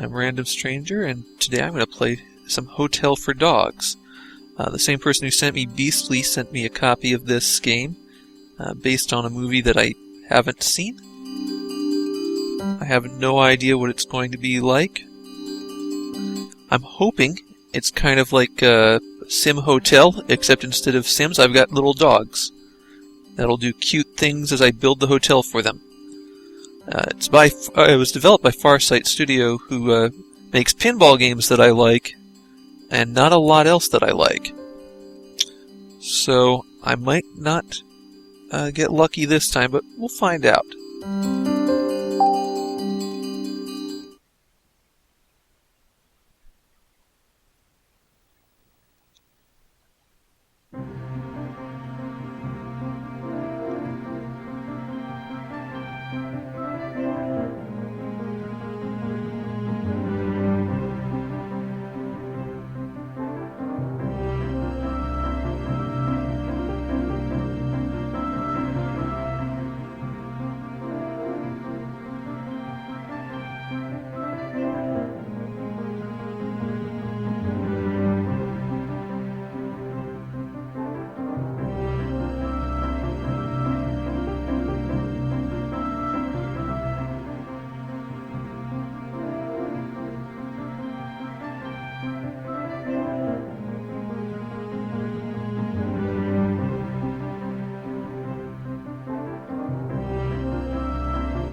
I'm Random Stranger, and today I'm going to play some Hotel for Dogs. The same person who sent me Beastly sent me a copy of this game, based on a movie that I haven't seen. I have no idea what it's going to be like. I'm hoping it's kind of like Sim Hotel, except instead of Sims, I've got little dogs that'll do cute things as I build the hotel for them. It was developed by Farsight Studio, who makes pinball games that I like, and not a lot else that I like. So I might not get lucky this time, but we'll find out.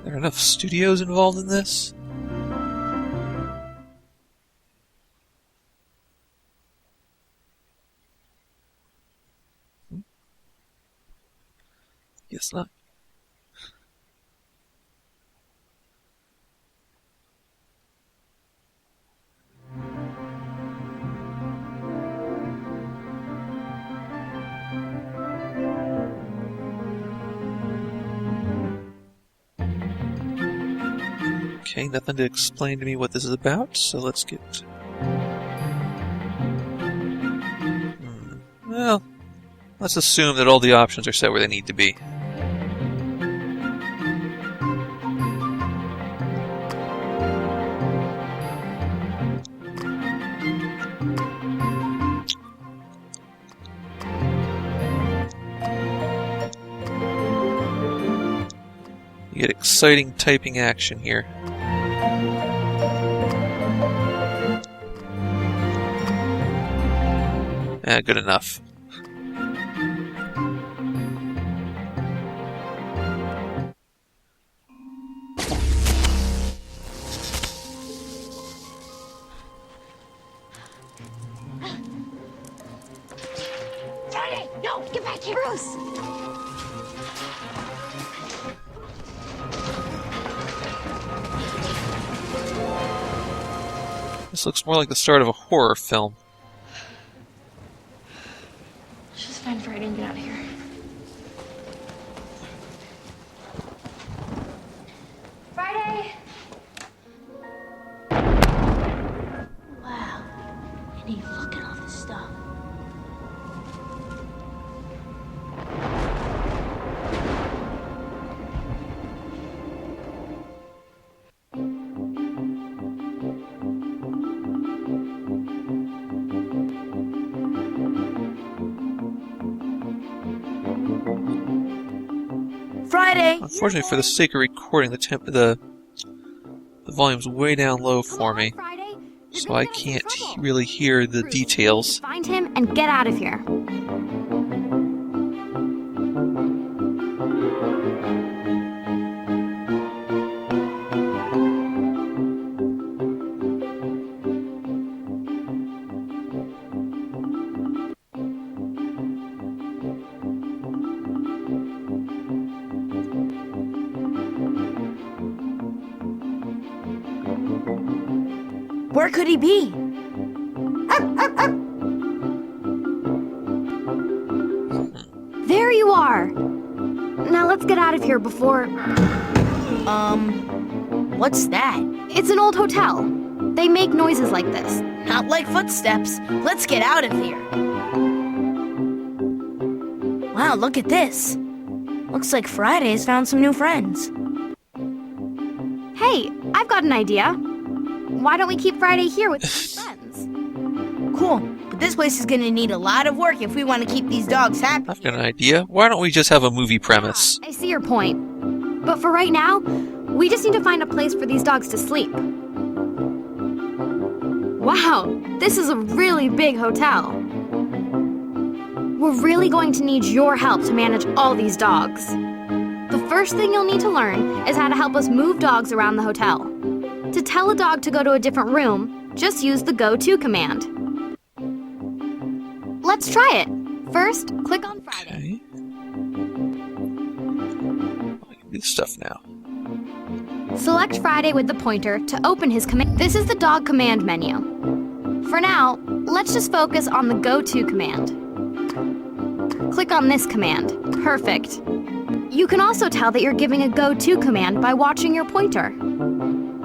Are there enough studios involved in this? Guess not. Okay, nothing to explain to me what this is about, so let's get... Well, let's assume that all the options are set where they need to be. You get exciting typing action here. Good enough. Friday! No! Get back here! Bruce! This looks more like the start of a horror film. Let's just find Friday and get out of here. Friday! Wow. I need to look at all this stuff. Friday! Unfortunately, for the sake of recording, the volume's way down low for me, so I can't really hear the details. Find him and get out of here. Where could he be? There you are! Now let's get out of here before... What's that? It's an old hotel. They make noises like this. Not like footsteps. Let's get out of here. Wow, look at this. Looks like Friday's found some new friends. Hey, I've got an idea. why don't we keep Friday here with his friends? Cool, but this place is gonna need a lot of work if we want to keep these dogs happy. I've got an idea. Why don't we just have a movie premise? I see your point. But for right now, we just need to find a place for these dogs to sleep. Wow, this is a really big hotel. We're really going to need your help to manage all these dogs. The first thing you'll need to learn is how to help us move dogs around the hotel. To tell a dog to go to a different room, just use the go to command. Let's try it. First, click on Friday. Okay. I can do stuff now. Select Friday with the pointer to open his command. This is the dog command menu. For now, let's just focus on the go to command. Click on this command. Perfect. You can also tell that you're giving a go-to command by watching your pointer.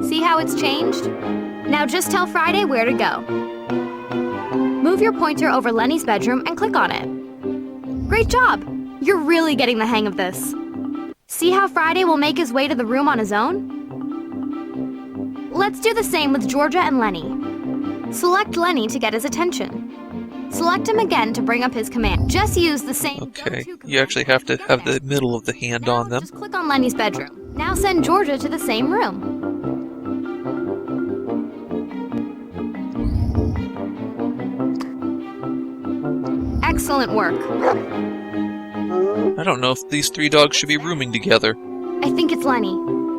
See how it's changed? Now just tell Friday where to go. Move your pointer over Lenny's bedroom and click on it. Great job! You're really getting the hang of this. See how Friday will make his way to the room on his own? Let's do the same with Georgia and Lenny. Select Lenny to get his attention. Select him again to bring up his command. Just use the same Okay, go-to you actually have to have the command. middle of the hand Now on them. just click on Lenny's bedroom. Now send Georgia to the same room. Excellent work. I don't know if these three dogs should be rooming together. I think it's Lenny.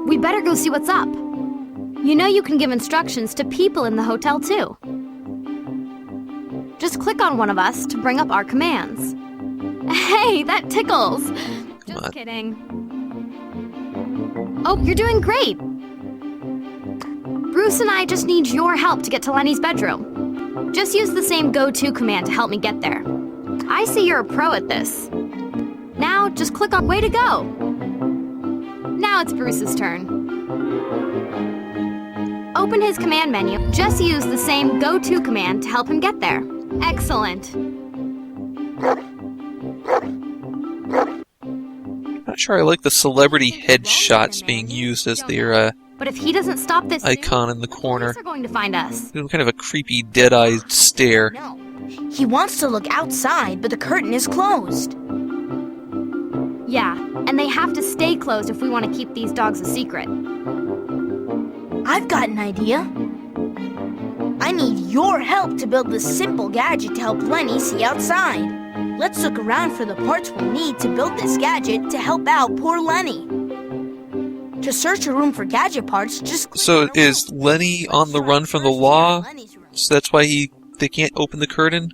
We better go see what's up. You know you can give instructions to people in the hotel too. Just click on one of us to bring up our commands. Hey, that tickles! Just on. kidding. Oh, you're doing great! Bruce and I just need your help to get to Lenny's bedroom. Just use the same go-to command to help me get there. I see you're a pro at this. Now, just click on way to go! Now it's Bruce's turn. Open his command menu. Just use the same go-to command to help him get there. Excellent. Not sure I like the celebrity headshots being used as their But if he doesn't stop this icon in the soon, corner. police are going to find us. Kind of a creepy, dead-eyed stare. No. He wants to look outside, but the curtain is closed. Yeah, and they have to stay closed if we want to keep these dogs a secret. I've got an idea. I need your help to build this simple gadget to help Lenny see outside. Let's look around for the parts we'll need to build this gadget to help out poor Lenny. To search a room for gadget parts, just click So on a is room. Lenny on the run from the First, law? Lenny's room. So that's why they can't open the curtain?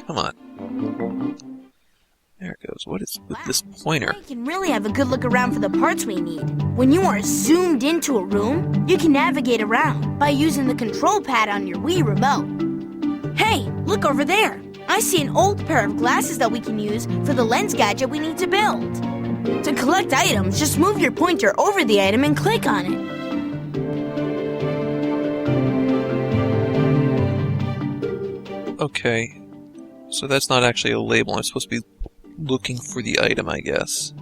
Come on. There it goes. What is with this pointer? We can really have a good look around for the parts we need. When you are zoomed into a room, you can navigate around by using the control pad on your Wii remote. Hey, look over there. I see an old pair of glasses that we can use for the lens gadget we need to build. To collect items, just move your pointer over the item and click on it. Okay. So that's not actually a label. I'm supposed to be looking for the item, I guess.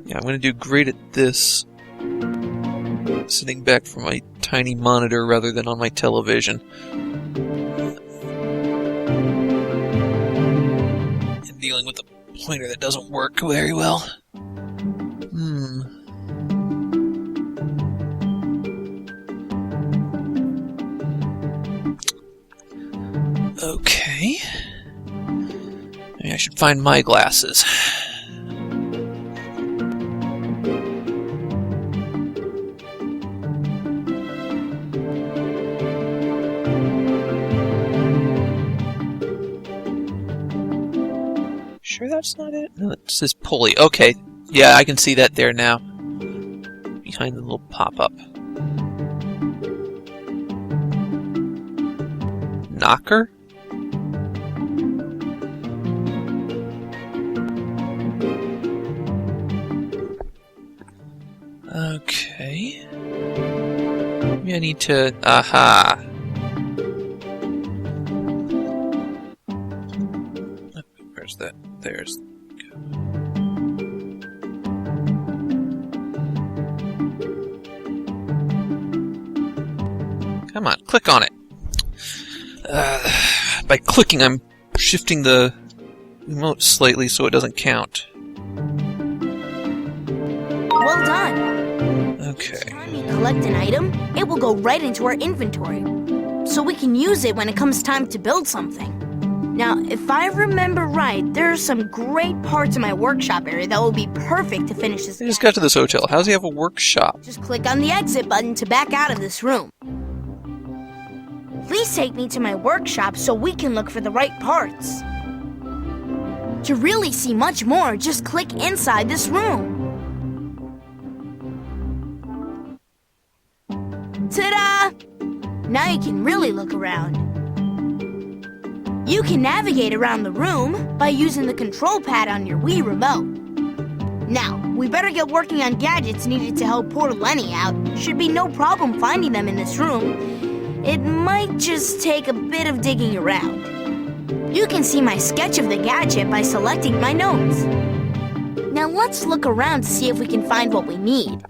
Yeah, I'm going to do great at this sitting back from my tiny monitor rather than on my television. And dealing with a pointer that doesn't work very well. Okay. Maybe I should find my glasses. Sure that's not it? No, it says pulley. Okay. Yeah, I can see that there now. Behind the little pop-up. Knocker? Okay. Maybe I need to... Aha! There's... Come on, click on it! By clicking, I'm shifting the remote slightly so it doesn't count. Well done. Okay. Each time you collect an item, it will go right into our inventory, so we can use it when it comes time to build something. Now, if I remember right, there are some great parts in my workshop area that will be perfect to finish this. I just got to this hotel. How does he have a workshop? Just click on the exit button to back out of this room. Please take me to my workshop so we can look for the right parts. To really see much more, just click inside this room. Ta-da! Now you can really look around. You can navigate around the room by using the control pad on your Wii remote. Now, we better get working on gadgets needed to help poor Lenny out. Should be no problem finding them in this room. It might just take a bit of digging around. You can see my sketch of the gadget by selecting my notes. Now let's look around to see if we can find what we need.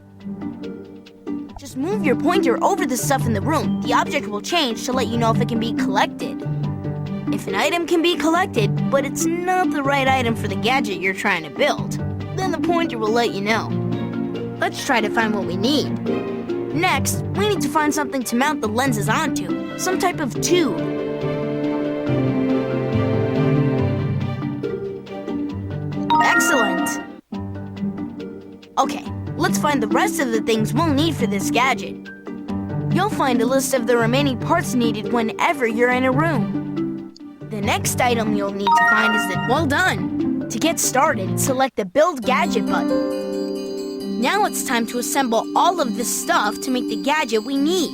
Just move your pointer over the stuff in the room. The object will change to let you know if it can be collected. If an item can be collected, but it's not the right item for the gadget you're trying to build, then the pointer will let you know. Let's try to find what we need. Next, we need to find something to mount the lenses onto, some type of tube. Excellent! Okay, let's find the rest of the things we'll need for this gadget. You'll find a list of the remaining parts needed whenever you're in a room. The next item you'll need to find is the... Well done! To get started, select the Build Gadget button. Now it's time to assemble all of this stuff to make the gadget we need.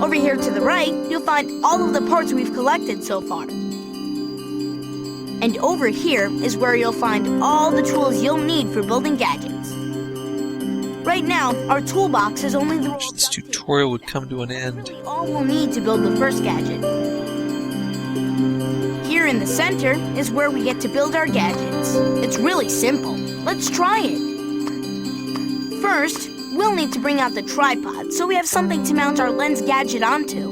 Over here to the right, you'll find all of the parts we've collected so far. And over here is where you'll find all the tools you'll need for building gadgets. Right now, our toolbox is only the roll of This duct tape. tutorial would come to an end. Really all we'll need to build the first gadget. Here in the center is where we get to build our gadgets. It's really simple. Let's try it. First, we'll need to bring out the tripod so we have something to mount our lens gadget onto.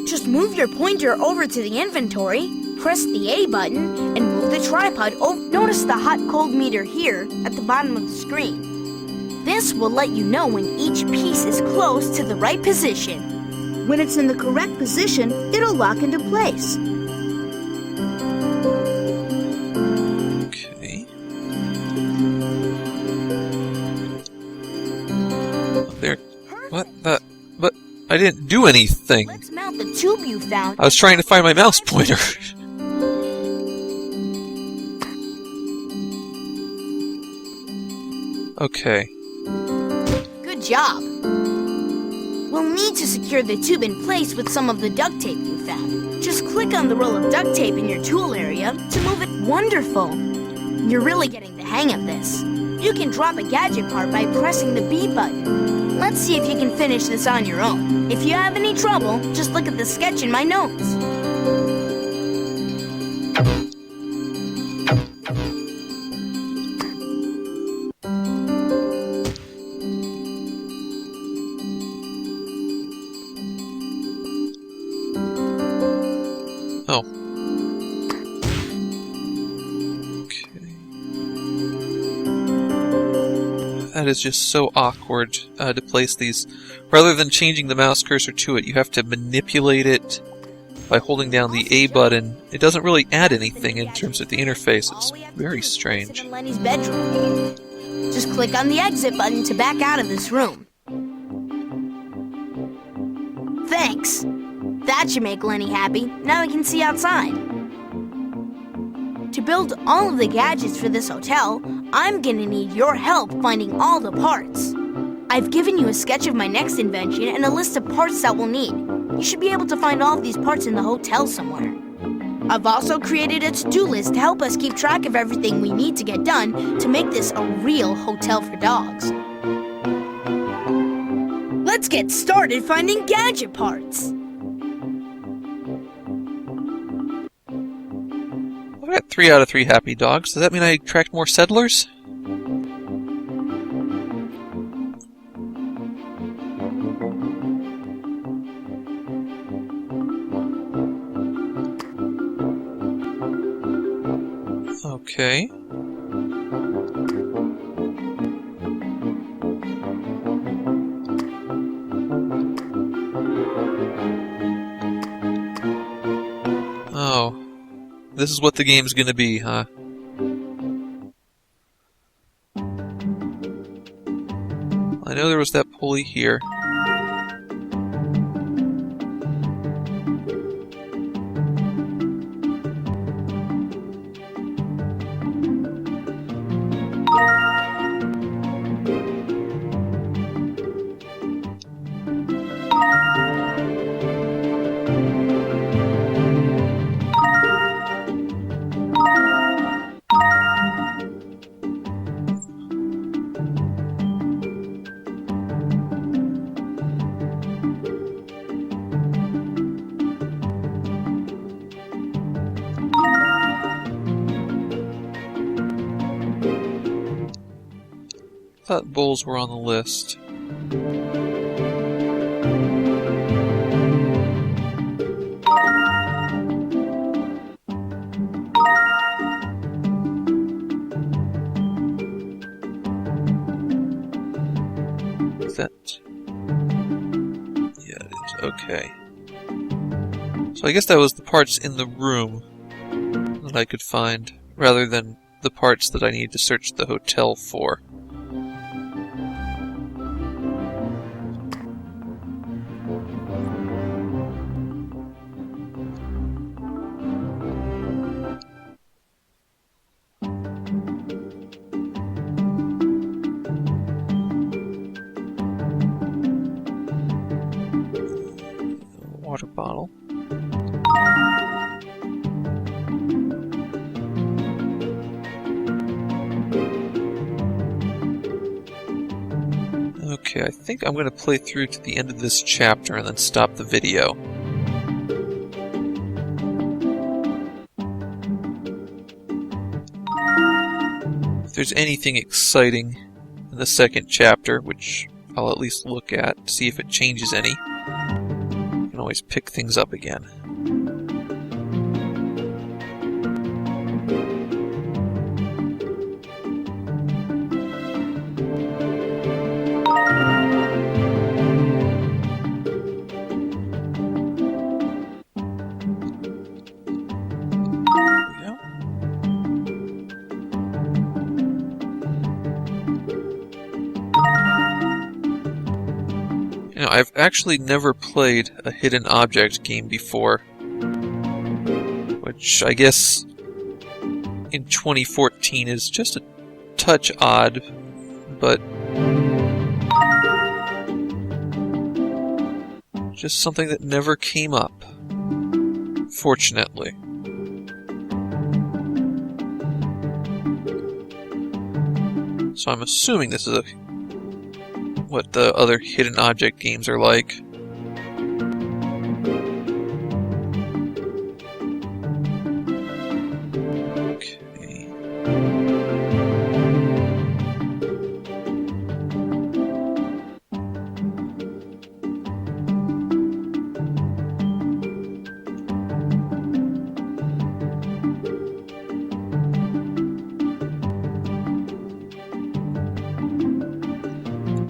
Just move your pointer over to the inventory, press the A button, and move the tripod over. Notice the hot-cold meter here at the bottom of the screen. This will let you know when each piece is close to the right position. When it's in the correct position, it'll lock into place. Okay. There. What the? But I didn't do anything. Let's mount the tube you found. I was trying to find my mouse pointer. Okay. Good job. We'll need to secure the tube in place with some of the duct tape you found. Just click on the roll of duct tape in your tool area to move it. Wonderful! You're really getting the hang of this. You can drop a gadget part by pressing the B button. Let's see if you can finish this on your own. If you have any trouble, just look at the sketch in my notes. Oh. Okay. That is just so awkward to place these. Rather than changing the mouse cursor to it, you have to manipulate it by holding down the A button. It doesn't really add anything in terms of the interface. It's very strange. In Lenny's bedroom. Just click on the exit button to back out of this room. Thanks. That should make Lenny happy. Now we can see outside. To build all of the gadgets for this hotel, I'm gonna need your help finding all the parts. I've given you a sketch of my next invention and a list of parts that we'll need. You should be able to find all of these parts in the hotel somewhere. I've also created a to-do list to help us keep track of everything we need to get done to make this a real hotel for dogs. Let's get started finding gadget parts. Why I got 3 out of 3 happy dogs. Does that mean I attract more settlers? Okay. Oh. This is what the game's gonna be, huh? I know there was that pulley here. Thought bulls were on the list. Is that... Yeah, it is. Okay. So I guess that was the parts in the room that I could find, rather than the parts that I need to search the hotel for. Water bottle. Okay, I think I'm going to play through to the end of this chapter and then stop the video. If there's anything exciting in the second chapter, which I'll at least look at, see if it changes any, I can always pick things up again. I've actually never played a hidden object game before, which I guess in 2014 is just a touch odd, but just something that never came up, fortunately. So I'm assuming this is what the other hidden object games are like. Okay.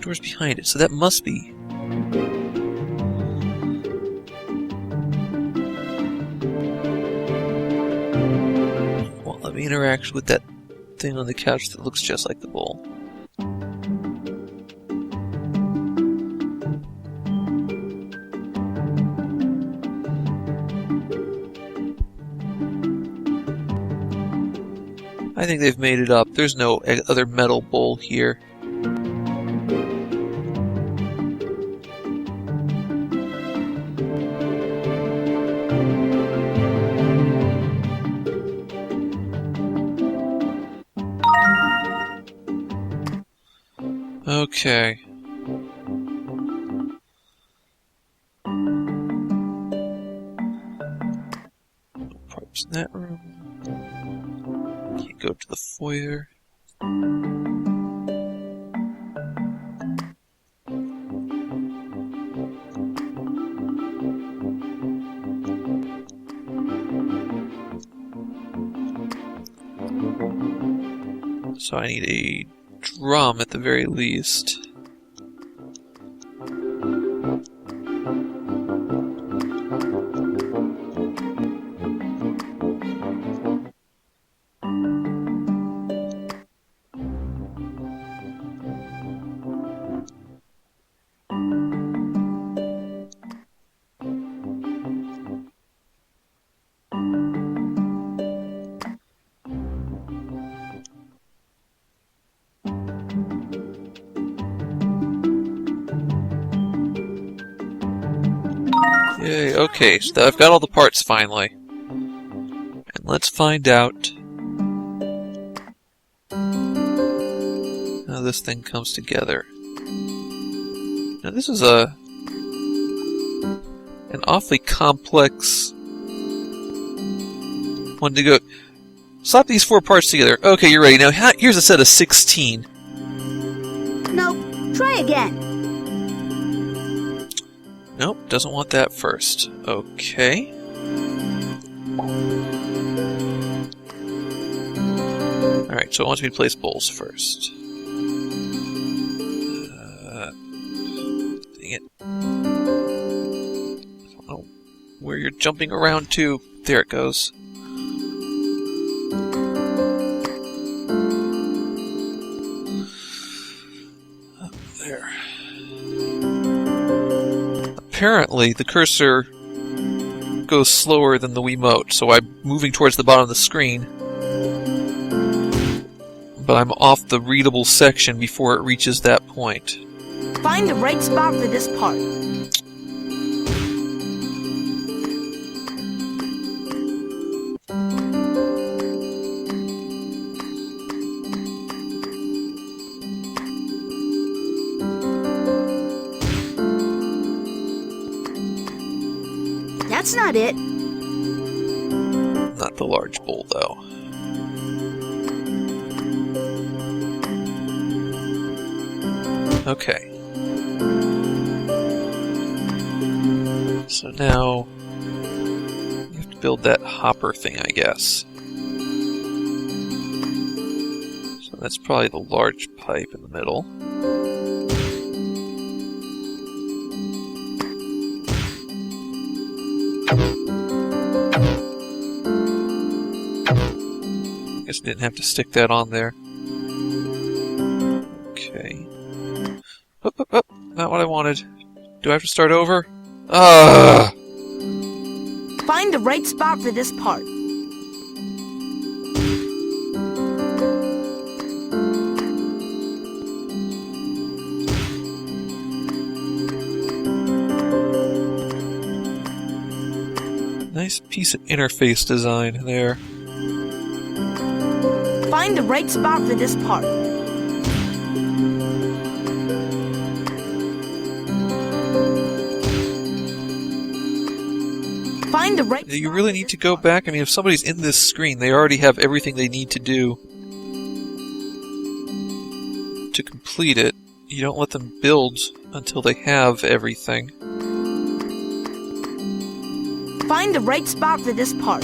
Doors behind it, so that must be... Well, let me interact with that thing on the couch that looks just like the bowl. I think they've made it up. There's no other metal bowl here. Okay. Props in that room. go to the foyer. So I need a drum at the very least. Yay, okay, so I've got all the parts finally. And let's find out how this thing comes together. Now this is an awfully complex one to go. Slap these 4 parts together. Okay, you're ready. Now here's a set of 16. Nope. Try again. Nope, doesn't want that first. Okay. Alright, so it wants me to place bowls first. Dang it. I don't know where you're jumping around to. There it goes. Up there. Apparently, the cursor goes slower than the Wiimote, so I'm moving towards the bottom of the screen, but I'm off the readable section before it reaches that point. Find the right spot for this part. That's not it. Not the large bowl, though. Okay. So now you have to build that hopper thing, I guess. So that's probably the large pipe in the middle. Guess I didn't have to stick that on there. Okay. Up, not what I wanted. Do I have to start over? Ugh! Find the right spot for this part. Nice piece of interface design there. Find the right spot for this part. Find the right. Do you really need to go back? I mean, if somebody's in this screen, they already have everything they need to do to complete it. You don't let them build until they have everything. Find the right spot for this part.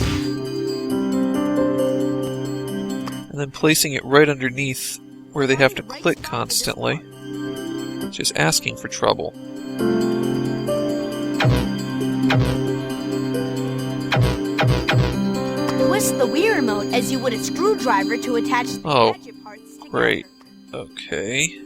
And then placing it right underneath where they have to click constantly. It's just asking for trouble. Twist the Wii remote as you would a screwdriver to attach the gadget parts together. Great. Okay.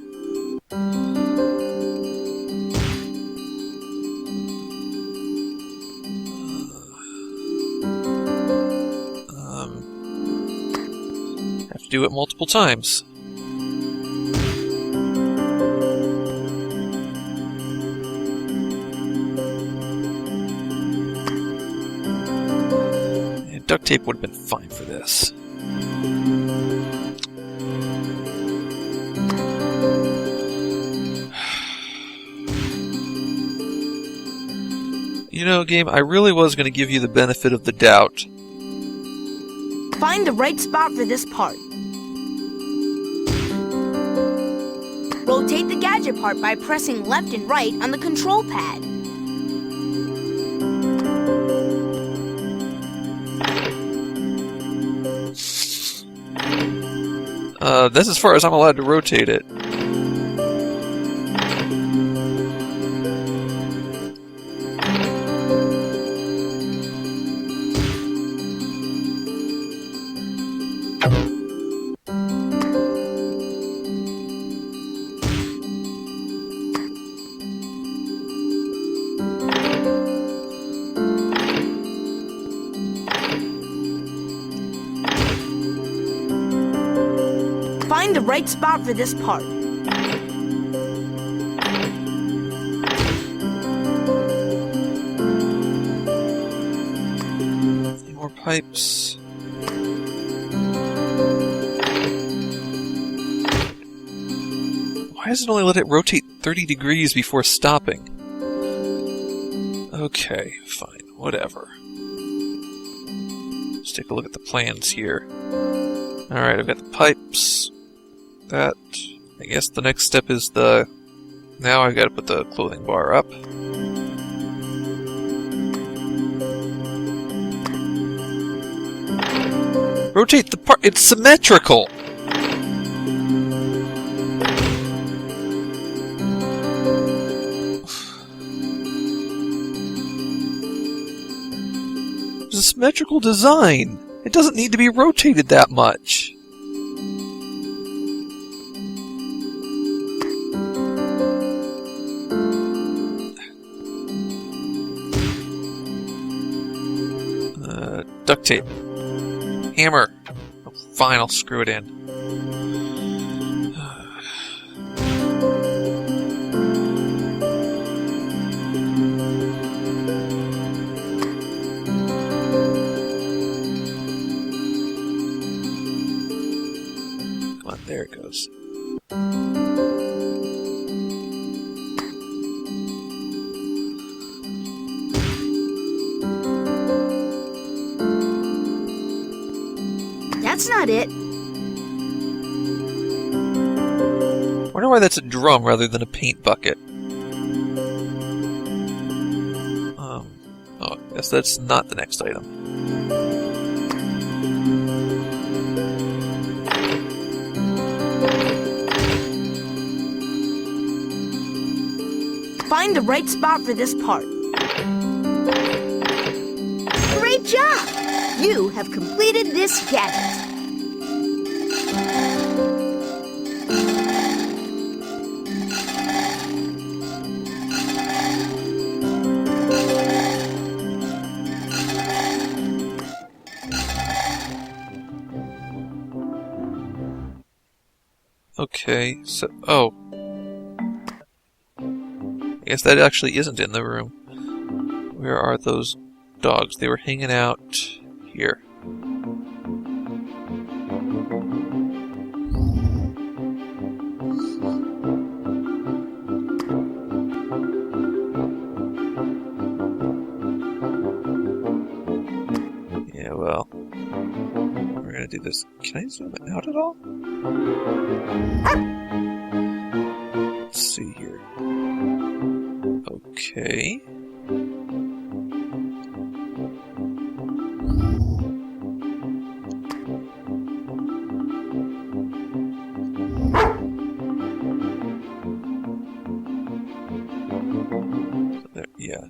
Have to do it multiple times. And duct tape would have been fine for this. You know, game, I really was going to give you the benefit of the doubt. Find the right spot for this part. Rotate the gadget part by pressing left and right on the control pad. That's as far as I'm allowed to rotate it. Find the right spot for this part. Any more pipes? Why does it only let it rotate 30 degrees before stopping? Okay, fine, whatever. Let's take a look at the plans here. Alright, I've got the pipes. That. I guess the next step is the... Now I've got to put the clothing bar up. Rotate the part. It's symmetrical! It's a symmetrical design. It doesn't need to be rotated that much. Duct tape. Hammer. Oh, fine, I'll screw it in. Come on, there it goes. That's not it. Wonder why that's a drum rather than a paint bucket. Oh, I guess that's not the next item. Find the right spot for this part. Great job! You have completed this gadget. Okay, so... Oh. I guess that actually isn't in the room. Where are those dogs? They were hanging out here. Yeah, well... We're gonna do this. Can I zoom it out at all? Let's see here. Okay. There, yeah.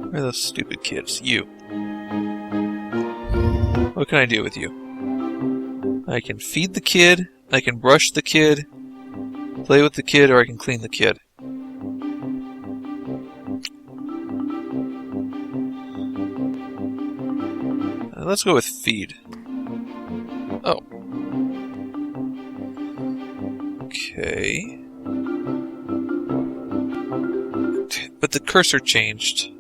Where are those stupid kids? You. What can I do with you? I can feed the kid, I can brush the kid, play with the kid, or I can clean the kid. Let's go with feed. Oh. Okay. But the cursor changed.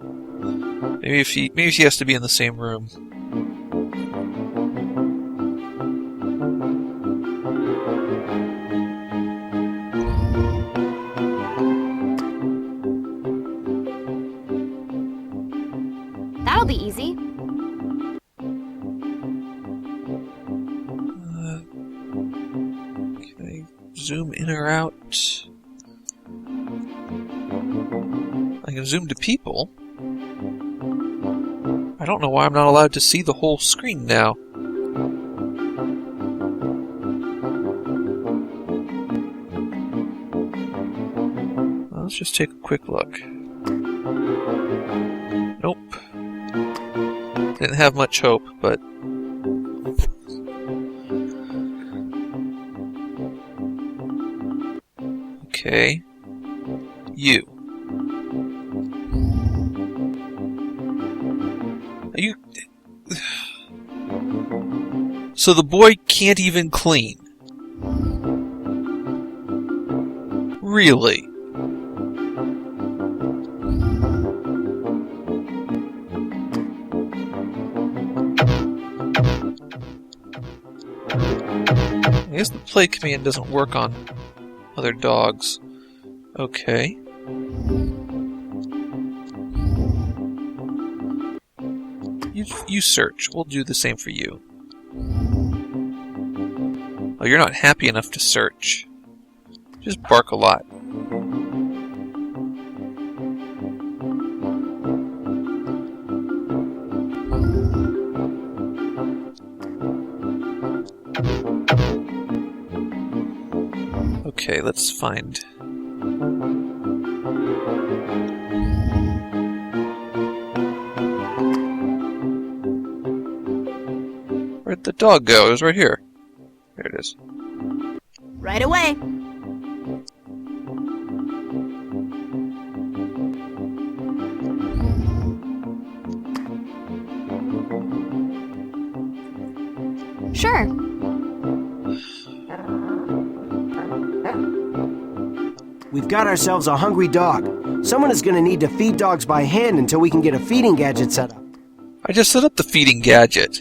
Maybe if he has to be in the same room. That'll be easy. Can I zoom in or out? I can zoom to people. I don't know why I'm not allowed to see the whole screen now. Well, let's just take a quick look. Nope. Didn't have much hope, but... Okay. You. Are you... So the boy can't even clean. Really? I guess the play command doesn't work on other dogs. Okay. You search. We'll do the same for you. Oh, you're not happy enough to search. Just bark a lot. Okay, let's find... Where'd the dog go? It was right here. There it is. Right away. Sure. We've got ourselves a hungry dog. Someone is going to need to feed dogs by hand until we can get a feeding gadget set up. I just set up the feeding gadget.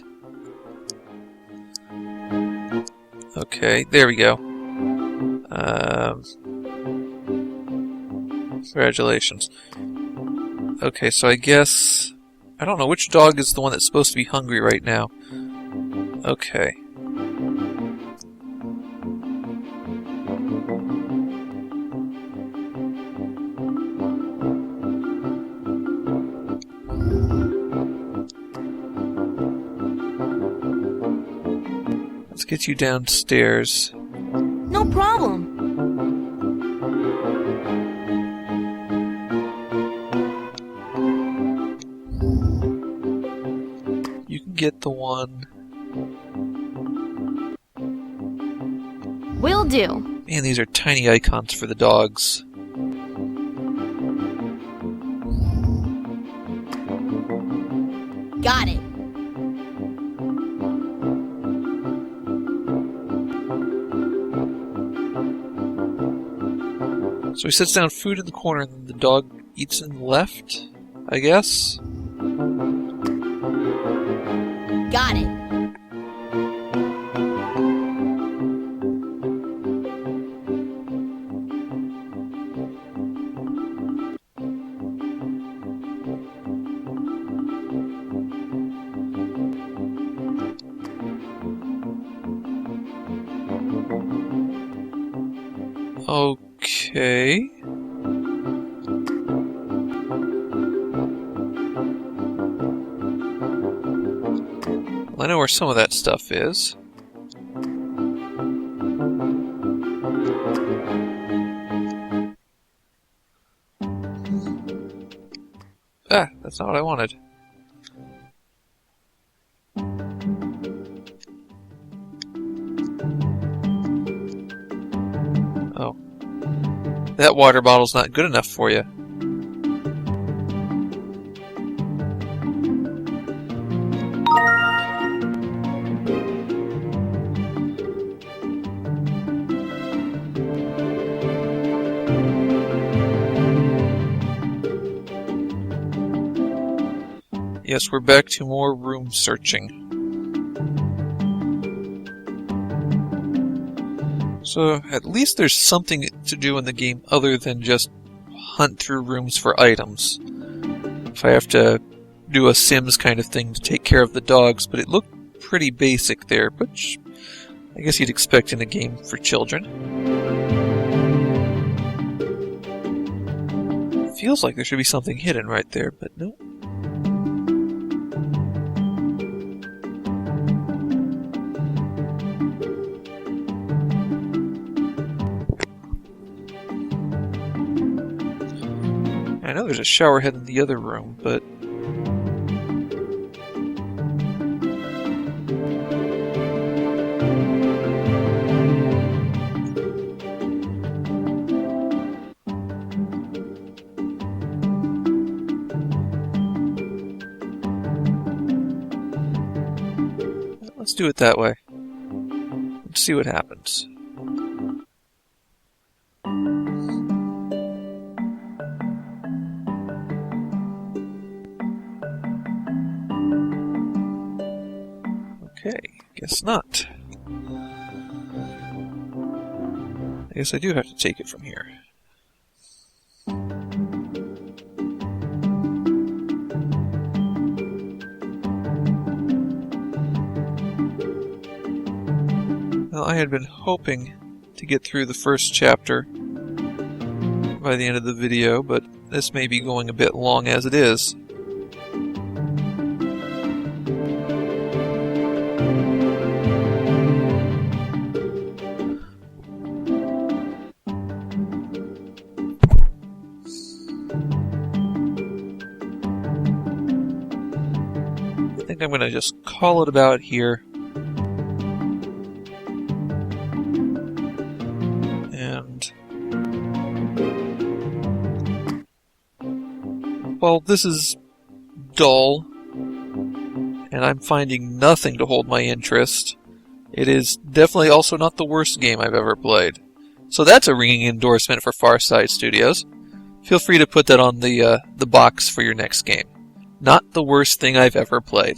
Okay, there we go. Congratulations. Okay, so I guess... I don't know which dog is the one that's supposed to be hungry right now. Okay. Let's get you downstairs. No problem. You can get the one... Will do. Man, these are tiny icons for the dogs. Got it. So he sets down food in the corner and then the dog eats in the left, I guess? Got it. Okay. Well, I know where some of that stuff is. Ah, that's not what I wanted. Oh. That water bottle's not good enough for you. Yes, we're back to more room searching. So, at least there's something to do in the game other than just hunt through rooms for items. If I have to do a Sims kind of thing to take care of the dogs, but it looked pretty basic there, which I guess you'd expect in a game for children. Feels like there should be something hidden right there, but no. I know there's a shower head in the other room, but let's do it that way. Let's see what happens. Okay, guess not. I guess I do have to take it from here. Well, I had been hoping to get through the first chapter by the end of the video, but this may be going a bit long as it is. I think I'm going to just call it about here. Well, this is dull, and I'm finding nothing to hold my interest. It is definitely also not the worst game I've ever played. So that's a ringing endorsement for Farside Studios. Feel free to put that on the box for your next game. Not the worst thing I've ever played.